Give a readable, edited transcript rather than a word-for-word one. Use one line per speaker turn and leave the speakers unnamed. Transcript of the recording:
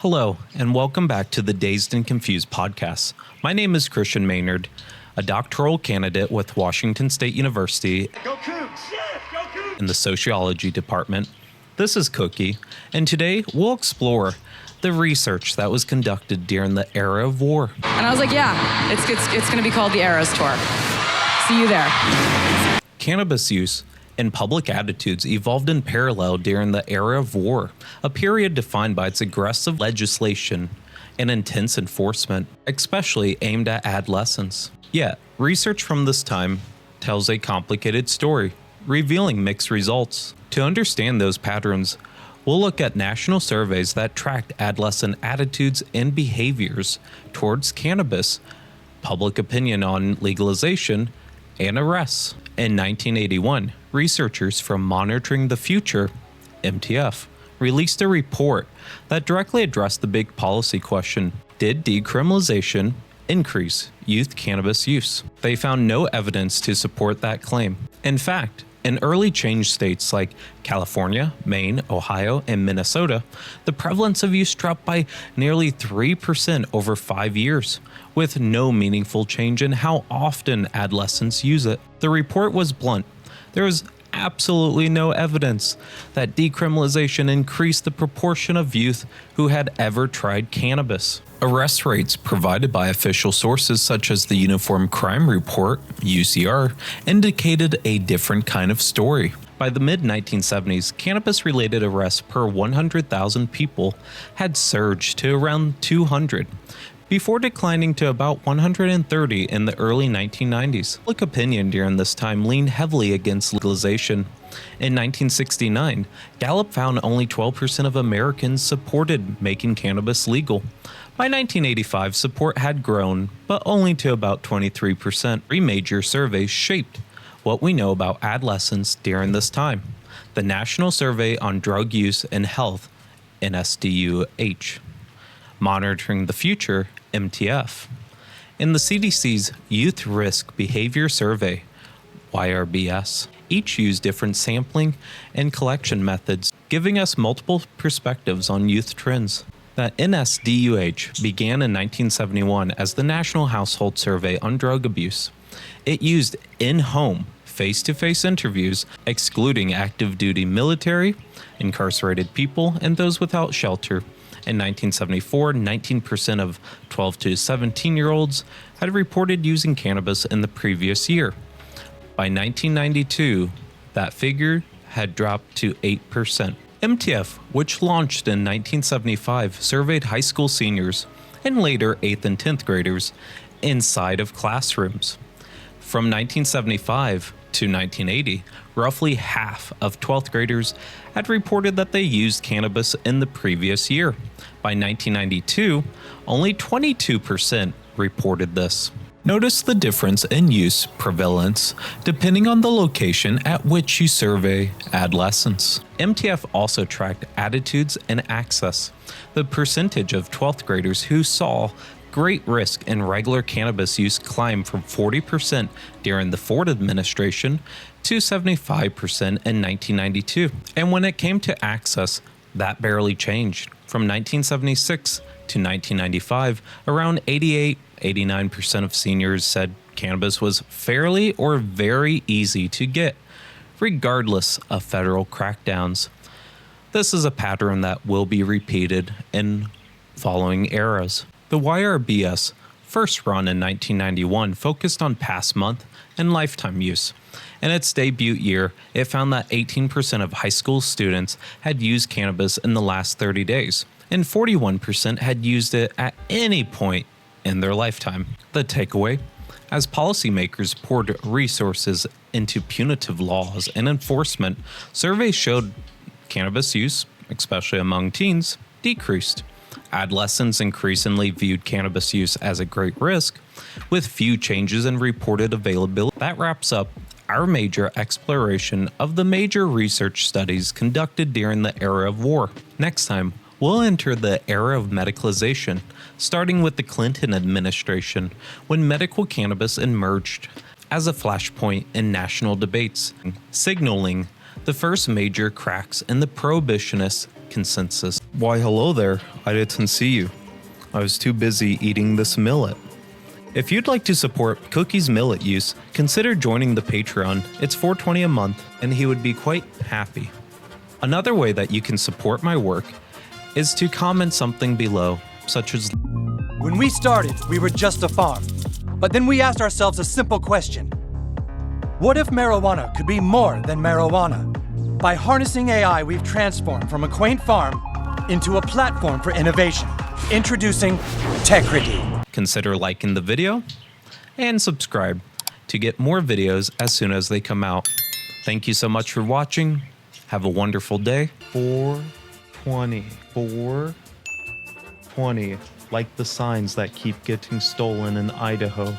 Hello, and welcome back to the Dazed and Confused podcast. My name is Christian Maynard, a doctoral candidate with Washington State University in the sociology department. This is Cookie, and today we'll explore the research that was conducted during the era of war.
And I was like, yeah, it's going to be called the Eras Tour. See you there.
Cannabis use and public attitudes evolved in parallel during the era of war, a period defined by its aggressive legislation and intense enforcement, especially aimed at adolescents. Yet, research from this time tells a complicated story, revealing mixed results. To understand those patterns, we'll look at national surveys that tracked adolescent attitudes and behaviors towards cannabis, public opinion on legalization, and arrests. In 1981, researchers from Monitoring the Future, MTF, released a report that directly addressed the big policy question: did decriminalization increase youth cannabis use? They found no evidence to support that claim. In fact, in early change states like California, Maine, Ohio, and Minnesota, the prevalence of use dropped by nearly 3% over 5 years, with no meaningful change in how often adolescents use it. The report was blunt. There was absolutely no evidence that decriminalization increased the proportion of youth who had ever tried cannabis. Arrest rates provided by official sources such as the Uniform Crime Report, UCR, indicated a different kind of story. By the mid-1970s, cannabis-related arrests per 100,000 people had surged to around 200, before declining to about 130 in the early 1990s. Public opinion during this time leaned heavily against legalization. In 1969, Gallup found only 12% of Americans supported making cannabis legal. By 1985, support had grown, but only to about 23%. Three major surveys shaped what we know about adolescents during this time: the National Survey on Drug Use and Health, NSDUH, Monitoring the Future, MTF, and the CDC's Youth Risk Behavior Survey, YRBS. Each used different sampling and collection methods, giving us multiple perspectives on youth trends. The NSDUH began in 1971 as the National Household Survey on Drug Abuse. It used in-home, face-to-face interviews, excluding active duty military, incarcerated people, and those without shelter. In 1974, 19% of 12 to 17-year-olds had reported using cannabis in the previous year. By 1992, that figure had dropped to 8%. MTF, which launched in 1975, surveyed high school seniors and later 8th and 10th graders inside of classrooms. From 1975 to 1980, roughly half of 12th graders had reported that they used cannabis in the previous year. By 1992, only 22% reported this. Notice the difference in use prevalence depending on the location at which you survey adolescents. MTF also tracked attitudes and access. The percentage of 12th graders who saw great risk in regular cannabis use climbed from 40% during the Ford administration to 75% in 1992. And when it came to access, that barely changed. From 1976 to 1995, around 89% of seniors said cannabis was fairly or very easy to get, regardless of federal crackdowns. This is a pattern that will be repeated in following eras. The YRBS, first run in 1991, focused on past month and lifetime use. In its debut year, it found that 18% of high school students had used cannabis in the last 30 days, and 41% had used it at any point in their lifetime. The takeaway: as policymakers poured resources into punitive laws and enforcement, surveys showed cannabis use, especially among teens, decreased. Adolescents increasingly viewed cannabis use as a great risk, with few changes in reported availability. That wraps up our major exploration of the major research studies conducted during the era of war. Next time, we'll enter the era of medicalization, starting with the Clinton administration, when medical cannabis emerged as a flashpoint in national debates, signaling the first major cracks in the prohibitionist consensus. Why, hello there. I didn't see you. I was too busy eating this millet. If you'd like to support Cookie's millet use, consider joining the Patreon. It's $4.20 a month, and he would be quite happy. Another way that you can support my work is to comment something below, such as,
when we started, we were just a farm. But then we asked ourselves a simple question. What if marijuana could be more than marijuana? By harnessing AI, we've transformed from a quaint farm into a platform for innovation. Introducing Tecrity.
Consider liking the video and subscribe to get more videos as soon as they come out. Thank you so much for watching. Have a wonderful day. 420, like the signs that keep getting stolen in Idaho.